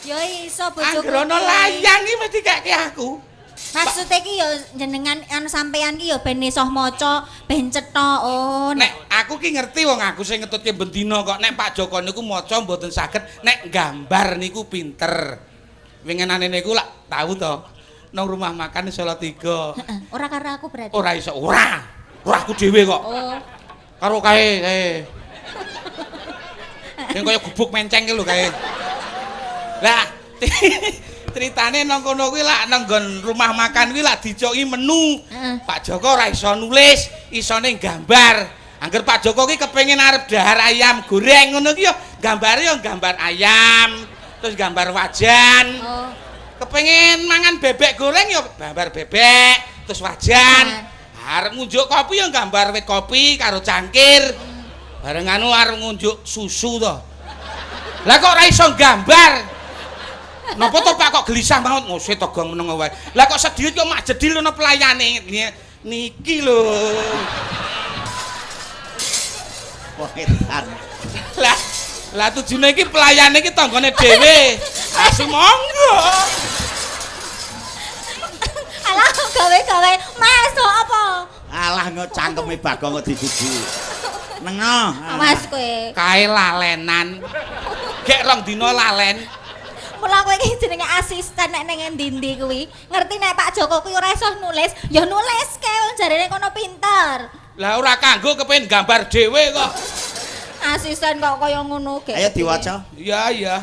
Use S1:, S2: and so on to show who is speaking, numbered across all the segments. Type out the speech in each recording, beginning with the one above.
S1: Ya iso bojoku.
S2: Anggrono layang iki mesti dikeke aku.
S1: Maksud iki ya jenengan anu sampean ki ya ben iso maca, ben cetha. Oh,
S2: Nek aku ki ngerti wong aku sing ngetutke bendina kok nek Pak Joko niku maca mboten saged nek gambar niku pinter. Winginane niku lak tahu to nang rumah makan Salatiga.
S1: heeh, ora karo aku berarti.
S2: Ora iso, ora. Ora aku dhewe kok.
S1: Oh.
S2: Karo kae. Sing kaya gubuk menceng ki lho kae. Lah, ceritane nang kono kuwi lak nang nggon rumah makan kuwi lak dicoki menu.
S1: Heeh.
S2: Pak Joko ora iso nulis, isone gambar. Angger Pak Joko ki kepengin arep dahar ayam goreng ngono ki ya gambare ya gambar ayam, terus gambar wajan.
S1: Oh.
S2: Kepengin mangan bebek goreng ya gambar bebek, terus wajan. Arep ngunjuk kopi ya gambar wit kopi karo cangkir. Bareng anu arep ngunjuk susu to. Lah kok ora iso gambar? Napa to Pak kok gelisah banget ngose togong meneng wae. Lah kok sedih kok mak jedil ana pelayane. Niki lho.
S3: Wetan.
S2: Lah tujune iki pelayane iki tanggane dhewe. Asu monggo.
S1: Alah gawe-gawe masuk apa?
S3: Alah nggo cangkeme Bagong kok digugu. Nengo.
S1: Awas kowe.
S2: Kae lalenan. Gek rong dina lalen.
S1: Mula kowe iki jenenge asisten nek ning endi-endi kuwi. Ngerti nek Pak Joko kuwi ora iso nulis, ya nuliske wong jarene kono pinter.
S2: Lah ora kanggo kepengin gambar dhewe kok.
S1: Asisten kok kaya ngono gek.
S3: Ayo diwaca.
S2: Iya, iya.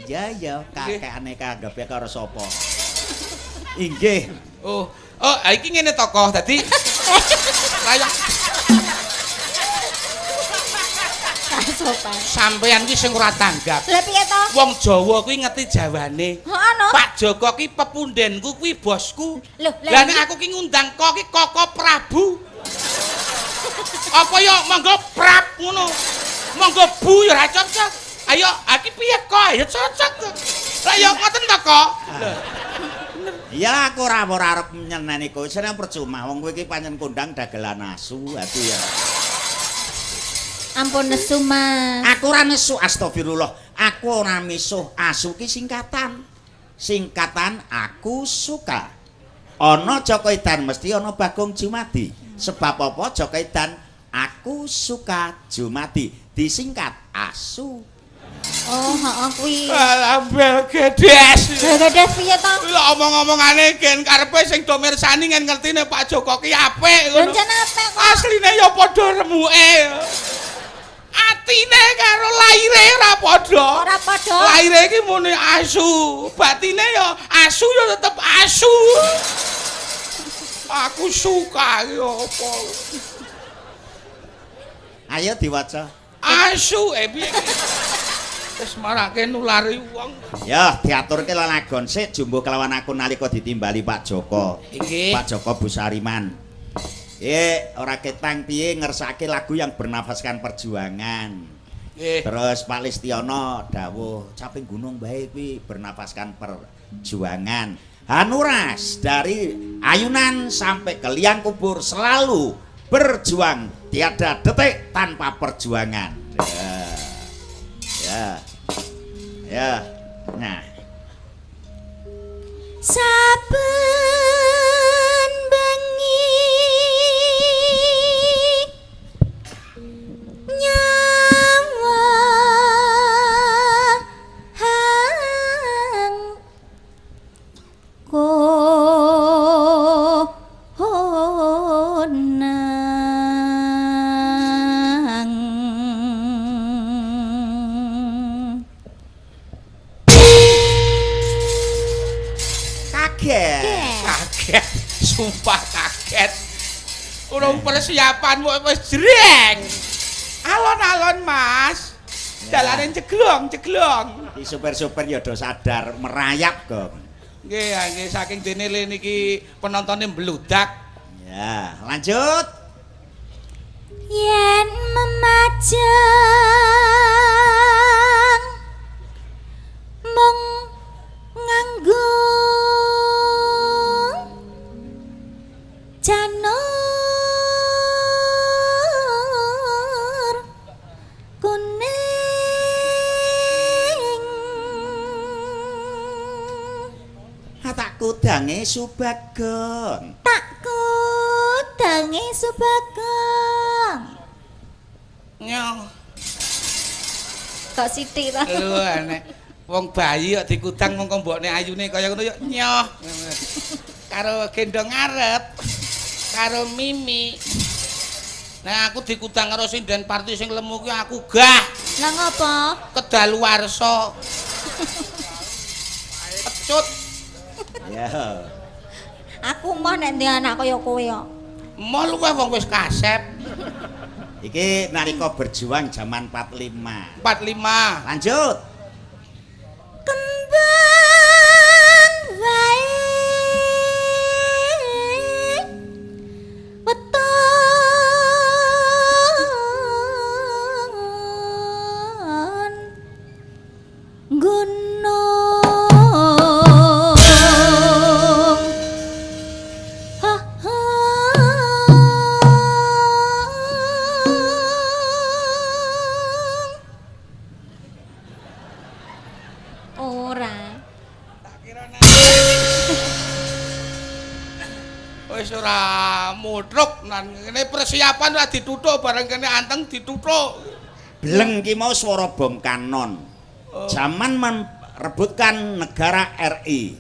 S3: Ya kakekane kanggepe karo sapa? Inggih.
S2: Oh, iki ngene tokoh dadi layak
S1: sopan.
S2: sampean ki sing ora tanggap.
S1: Lah piye to?
S2: Wong Jawa kuwi ngerti jawane.
S1: Heeh no.
S2: Pak Joko ki pepundenku kuwi bosku.
S1: Loh,
S2: Lah nek aku ki ngundang kok ki Koko Prabu. Apa ya monggo Prab ngono. Monggo Bu ya ora cocok. Ayo, aki piye kok? Ya cocok kok. Lah ya ngoten to kok.
S3: Ya aku ora arep nyeneni kowe, seneng percuma wong kowe iki pancen kondang dagelan asu, ati ya.
S1: Ampun nesu, Mas.
S3: Aku ora nesu, astagfirullah. Aku ora misuh, asu ki singkatan. Singkatan aku suka. Ana Joko Edan mesti ana Bagong Jumadi. Sebab apa Joko Edan aku suka Jumadi disingkat asu.
S1: Oh, heeh kuwi.
S2: Alambel gedes.
S1: Gedes piye to?
S2: Lha omong-omongane gen karepe sing do mirsani ngen ngertine Pak Joko ki apik ngono.
S1: Rencana apik kok.
S2: Asline ya padha remuke. Atine karo laire ora padha.
S1: Ora padha.
S2: Laire iki muni asu, batine ya asu ya tetep asu. Aku suka ya apa.
S3: Ayo diwaca.
S2: Asu piye. Wis marake nulari wong.
S3: Ya diaturke lelagon sik jumbo kelawan aku nalika ditimbali Pak Joko.
S2: Inggih.
S3: Pak Joko Busariman. Ora ketang piye ngersake lagu yang bernafaskan perjuangan.
S2: Nggih.
S3: Terus Pak Listiono dawuh caping gunung bae kuwi bernafaskan perjuangan. Hanuras dari ayunan sampai ke liang kubur selalu berjuang, tiada detik tanpa perjuangan. Ya. Nah.
S1: Saben bengi nyawa hang konang.
S2: Kaget, sumpah kaget. Urung persiapan wis jreng. Alon-alon, Mas. Dalane ceglong.
S3: Di super-super ya do sadar merayap, Gong.
S2: Nggih, saking dene niki penontonnya mbludak.
S3: Ya, lanjut.
S1: Yen memajang mung nganggo janur kuning
S3: tak kudange Subagong.
S1: Tak kudange Subagong.
S2: Nyoh.
S1: Kok sithik ta?
S2: Lho nek wong bayi kok dikudang mongko mbokne ayune kaya ngono yo nyoh. Karo gendong ngarep. Karo Mimi. Nah aku dikudang karo sinden parti sing lemu ki aku gah.
S1: Lah ngopo?
S2: Kedaluwarsa. Pecut.
S3: Ya.
S1: Aku mah nek ndek anak kaya kowe yo.
S2: Mau luwih wong wis kasep.
S3: Iki nalika berjuang zaman 45.
S2: 45.
S3: Lanjut.
S1: Kembang wae weton gunung ha ha ora.
S2: Wis ora mutruk nan kene persiapan ora dituthuk bareng kene anteng dituthuk.
S3: Bleng ki mau swara bom kanon. Zaman merebutkan negara RI.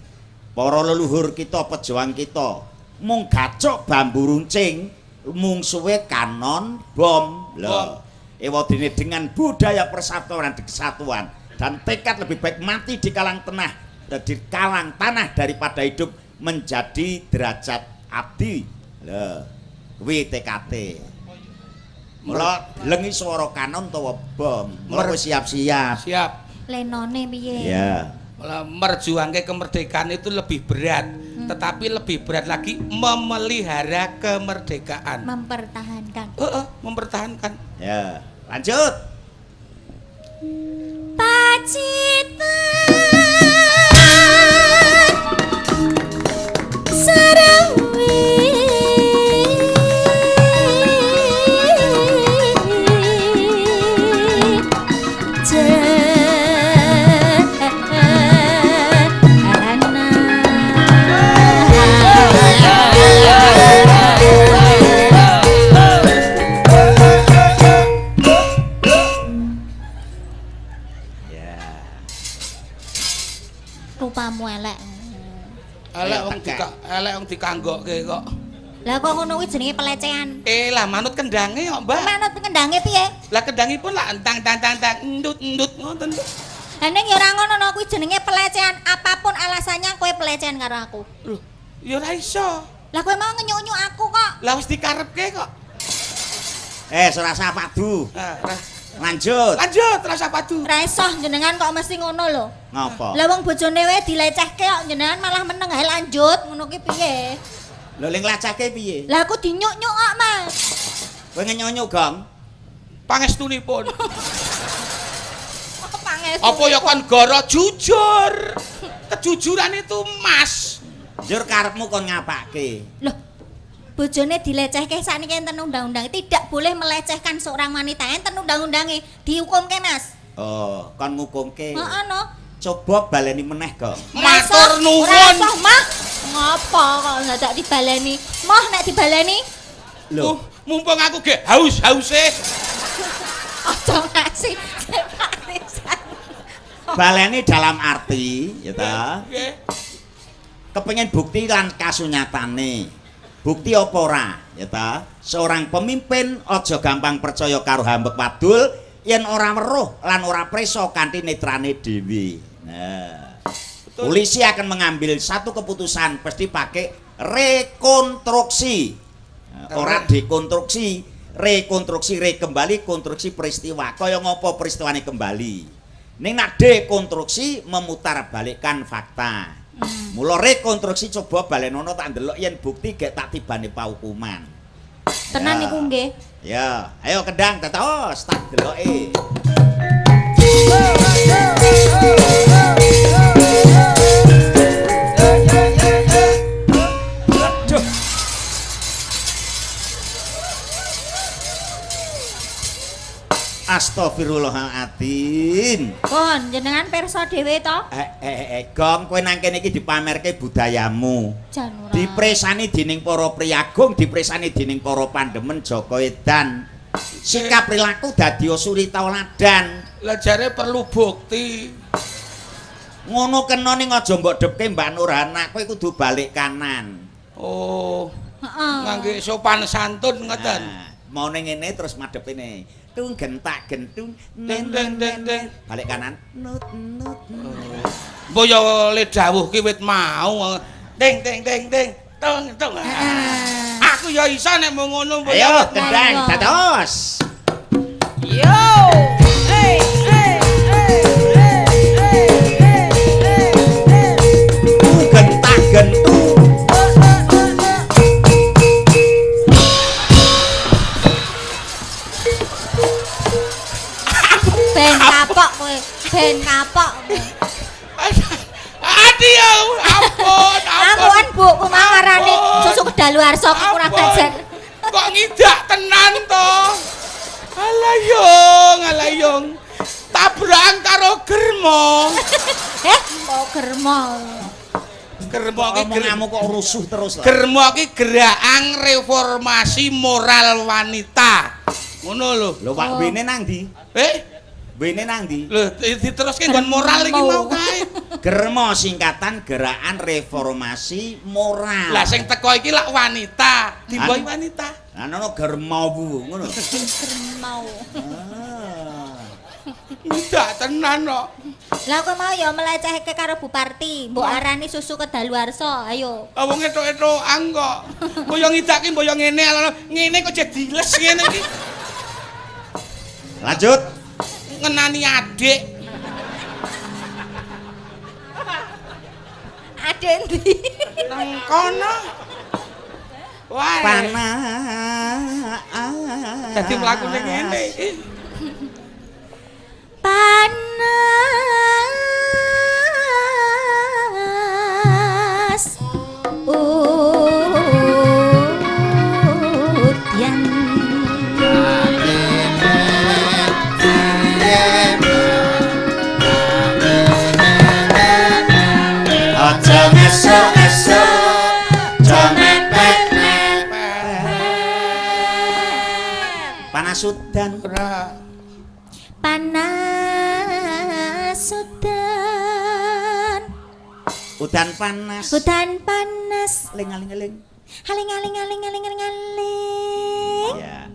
S3: Para leluhur kita, pejuang kita mung gacok bambu runcing, mungsuhe kanon bom. Loh. Ewadene dengan budaya persatuan dan kesatuan dan tekad lebih baik mati di kalang tanah daripada hidup menjadi derajat abdi. Lho, kuwi TKT. Mula lengi swara kanon utawa bom. Mula wis siap-siap.
S2: Siap.
S1: Lenone piye?
S3: Ya.
S2: Merjuangke kemerdekaan itu lebih berat, tetapi lebih berat lagi memelihara kemerdekaan.
S1: Mempertahankan.
S2: Mempertahankan.
S3: Ya. Lanjut.
S1: Pacitan Sarawi rupamu elek.
S2: Elek wong dikanggokke kok.
S1: Lah kok ngono kuwi jenenge pelecehan.
S2: Lah manut kendange kok, Mbak.
S1: Manut kendange piye?
S2: Lah kendangipun lah entang endut ngoten.
S1: Lah ning ya ora ngono kuwi jenenge pelecehan. Apapun alasannya kowe pelecehan karo aku.
S2: Loh, ya ora iso.
S1: Lah kowe mau ngenyuk-nyuk aku kok.
S2: Lah wis dikarepke kok.
S3: Serasa padu. Lanjut.
S2: Lanjut rasa padu.
S1: Ora iso jenengan kok mesti ngono lho.
S3: Ngapa?
S1: Lah wong bojone wae dilecehke kok jenengan malah meneng ae lanjut. Ngono ki piye?
S3: Lho ling lacake piye?
S1: Lah aku dinyuk-nyuk kok, Mas.
S3: Kowe ngenyuk-nyuk, Gong?
S2: Pangestunipun.
S1: Pangestu.
S2: Apa ya kon goro jujur. Kejujuran itu emas.
S3: Jur karepmu kon ngapake?
S1: Loh, bojone dilecehke sakniki enten undang-undang tidak boleh melecehkan seorang wanita. Enten undang-undange dihukumke, Mas.
S3: Oh, kon ngukungke.
S1: Heeh no.
S3: Coba baleni meneh, Gong.
S2: Matur nuwun.
S1: Ora usah, Mah. Ngapa kok ndak dibaleni? Moh nek dibaleni?
S3: Lho,
S2: Mumpung aku ge haus-hause.
S1: Aja ngasih.
S3: baleni dalam arti, ya ta?
S2: Nggih.
S3: Kepengin bukti lan kasunyatane. Bukti apa ora, ya ta? Seorang pemimpin aja gampang percaya karo hambek wadul yen ora weruh lan ora preso kanthi netrane dhewe. Nah, polisi akan mengambil satu keputusan pasti pakai rekonstruksi. Ora dekonstruksi, rekonstruksi kembali konstruksi peristiwa. Kaya ngopo peristiwane kembali. Ning nak dekonstruksi memutarbalikkan fakta. Mula rekonstruksi coba balenono tak ndelok yen bukti gek tak tibane pahukuman.
S1: Tenan niku nggih.
S3: Ya, ayo kendang tetos tak deloke. Astagfirullahaladzim.
S1: Pun jenengan pirsa dhewe to?
S3: Gong, kowe nang kene iki dipamerke budayamu.
S1: Jan ora.
S3: Dipresani dening para priyagung, dipresani dening para pandemen Joko Edan. Sikap perilaku dadi suri tauladan.
S2: Lah jare perlu bukti.
S3: Ngono kena ning aja mbok depke Mbak Nurhana, kowe kudu balik kanan.
S2: Oh,
S1: Heeh.
S2: ngangge sopan santun ngoten.
S3: Mau ning ngene terus madhep ini. Tung gentak gentung
S2: Deng deng deng deng.
S3: balik kanan. Nut nut.
S2: Mbok yo le dawuh ki wit mau. Deng deng deng deng. Tung tung. Aku yo iso nek mung ngono mbok
S3: Ayo
S2: yo.
S3: gendang dados.
S4: Yo! Hey, hey, hey, hey, hey, hey, hey, hey.
S3: Gentak gentung.
S1: Ben kapok kowe. Ben kapok kowe.
S2: Adio, ampun,
S1: Ampun Bu, ku mau ngarani susu kedaluarsa ku kurang
S2: Ampun.
S1: ajar.
S2: Kok ngidak tenan to? Alayong. Tabrakan karo germo.
S1: Kok germo.
S2: Germo ki
S3: Omonganmu kok rusuh terus lah.
S2: Germo ki gerakan reformasi moral wanita. Ngono lho.
S3: Lho Pak Bene nang ndi? Bene nang ndi?
S2: Lho diteruske nggon moral iki mau kae.
S3: Germo singkatan gerakan reformasi moral.
S2: Lah sing teko iki lak wanita, diboy wanita.
S3: Ana germo bu ngono.
S1: Germo.
S2: Ndak tenan kok.
S1: Lah kowe mau ya melecehke karo Bu Parti, mbok arani susu kedaluarsa. Ayo.
S2: Wong etuk-etukan kok. Mbok yo ngidake mbok yo ngene, ngene kok jadi les ngene iki.
S3: Lanjut.
S2: Ngenani adik.
S1: Adek ndi?
S2: Nang kono. Wah.
S3: Panas.
S2: Dadi mlakune ngene iki.
S1: Panas. Udian.
S3: Aja ngesuk-ngesuk, aja mepet-mepet. Panas udan.
S1: Panas udan.
S3: Udan panas.
S1: Udan panas.
S3: Aling-aling-aling.
S1: Aling.
S3: Ya.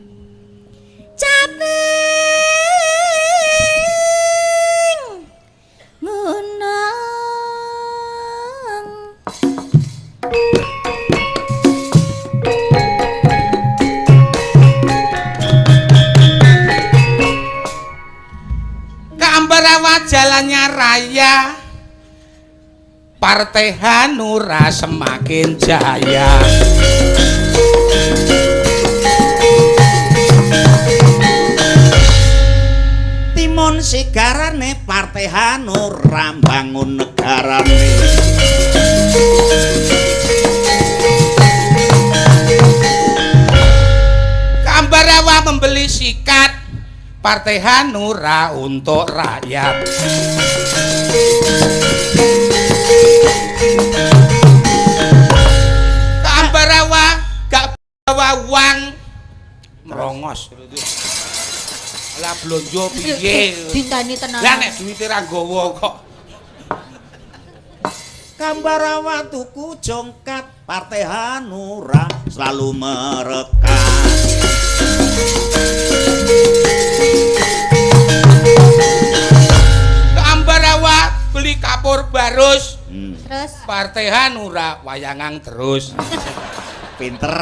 S1: Caping ngunang.
S2: Ambarawa jalannya raya, Partai Hanura semakin jaya.
S3: Timun sigarane Partai Hanura bangun negarane.
S2: Ambarawa membeli sikat Partai Hanura untuk rakyat. Ambarawa gak bawa uang merongos. Lah blonjo piye?
S1: Dintani tenan.
S2: Lah nek duwite ra nggawa kok.
S3: Kambarawa tuku jongkat Partai Hanura selalu merekat.
S2: Ambarawa beli kapur barus.
S1: Terus
S2: Partai Hanura wayangan terus.
S3: Pinter.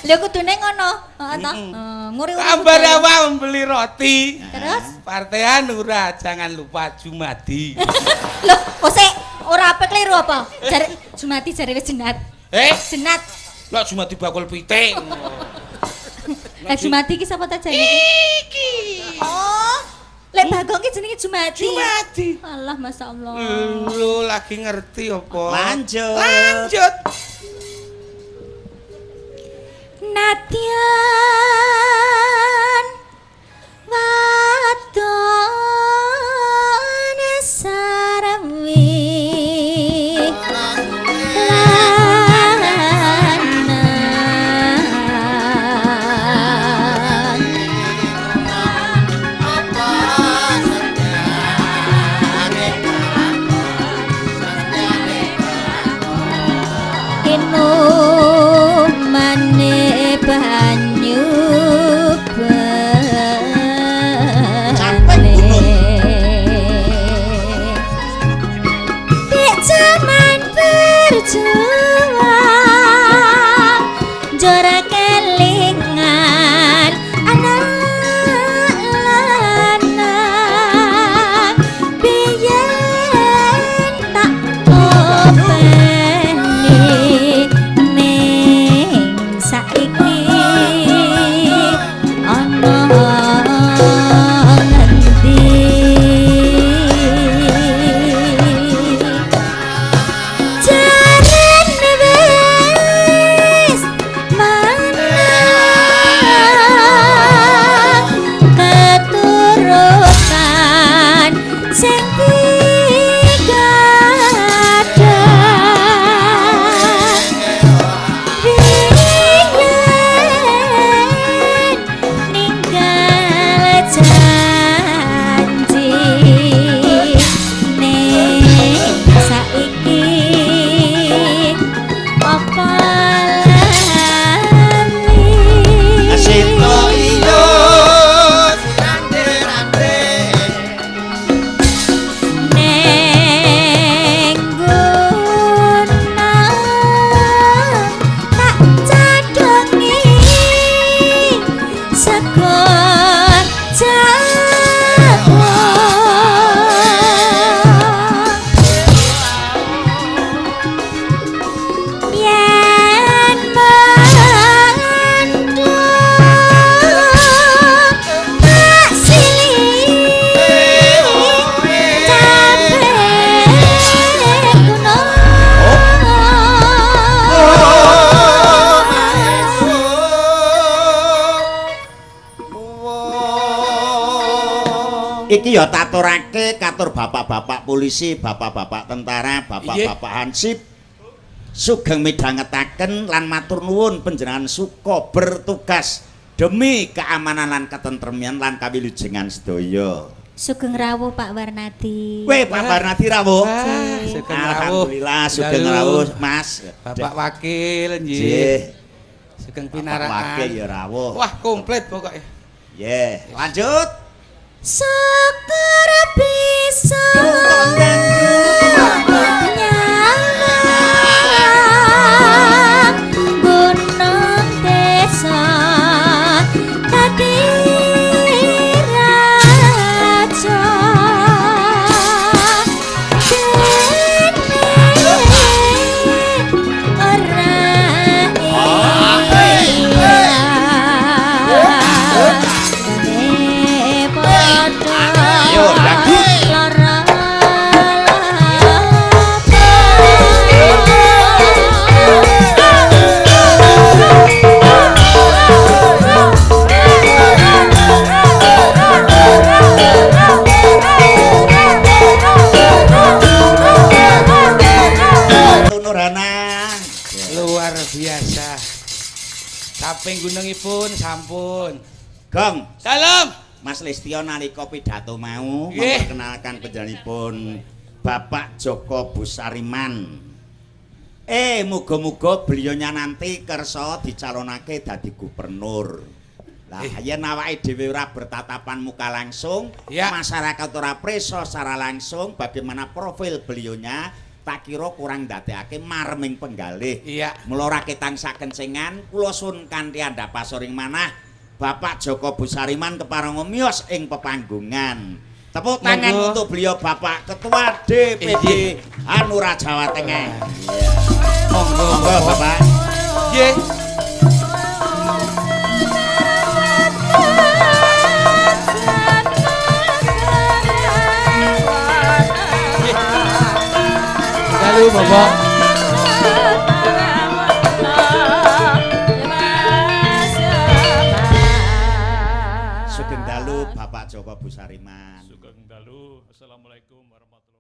S1: lha kudune ngono. Heeh to. Nguri-uri.
S2: Ambarawa membeli roti.
S1: Terus
S2: Partai Hanura jangan lupa Jumadi.
S1: lho, kok sik ora apa keliru apa? Jare Jumati jare wis jenat. Jenat.
S2: Lah Jumadi bakul pitik.
S1: Lah Jumati ki sapa ta jane?
S2: Iki.
S1: Oh, lek Bagong ki jenenge Jumati.
S2: Jumadi.
S1: Allah masyaallah.
S2: Lu lagi ngerti apa?
S3: Lanjut.
S2: Lanjut.
S1: Nadyan Wadon sarwi mane banyu
S3: Sampai
S1: di zaman berjuang jora kelingan anak lanang biyen tak openi ning saiki ana ngendi jarene wis menang keturunan sing
S3: Sito iyo
S1: neng gunung tak cadongi sego jawa yen mendung tak silih capek
S3: Iki ya taturake katur bapak-bapak polisi, bapak-bapak tentara, bapak-bapak hansip sugeng midhangetaken lan matur nuwun panjenengan suka bertugas demi keamanan lan ketentremian lan kawilujengan sedaya.
S1: Sugeng rawuh Pak Warnadi.
S3: Weh Pak Barnadi rawuh.
S2: Wah, sugeng rawuh.
S3: Alhamdulillah sugeng
S2: Dalu.
S3: rawuh Mas.
S2: Bapak Wakil nggih.
S3: Nggih.
S2: Sugeng
S3: Bapak
S2: pinaraan.
S3: Wakil ya rawuh.
S2: Wah, komplit pokoknya.
S3: Nggih, lanjut.
S1: Syukur bisa nyala gunung desa dadi raja
S3: Ayo, lagu. Nurhana.
S2: Luar biasa. Kaping gunungipun sampun.
S3: Gong,
S2: Salam.
S3: Mas Listio nalika pidato mau
S2: Nggih.
S3: memperkenalkan panjenenganipun Bapak Joko Busariman. Muga-muga beliaunya nanti kersa dicalonake dadi gubernur. Lah yen awake dhewe ora bertatapan muka langsung,
S2: Ya.
S3: masyarakat ora preso secara langsung bagaimana profil beliaunya, tak kira kurang ndadekake marming penggalih.
S2: Iya.
S3: Mula ora ketangsa kencengan, kula sun kanthi andhapasoring manah Bapak Joko Busariman kepareng miyos ing pepanggungan. Tepuk tangan
S2: Monggo.
S3: untuk beliau Bapak Ketua DPD Hanura Jawa Tengah.
S2: Monggo,
S3: Monggo Bapak.
S2: Nggih. Dalu Bapak.
S3: Sugeng dalu Bapak
S5: dalu. Assalamualaikum warahmatullahi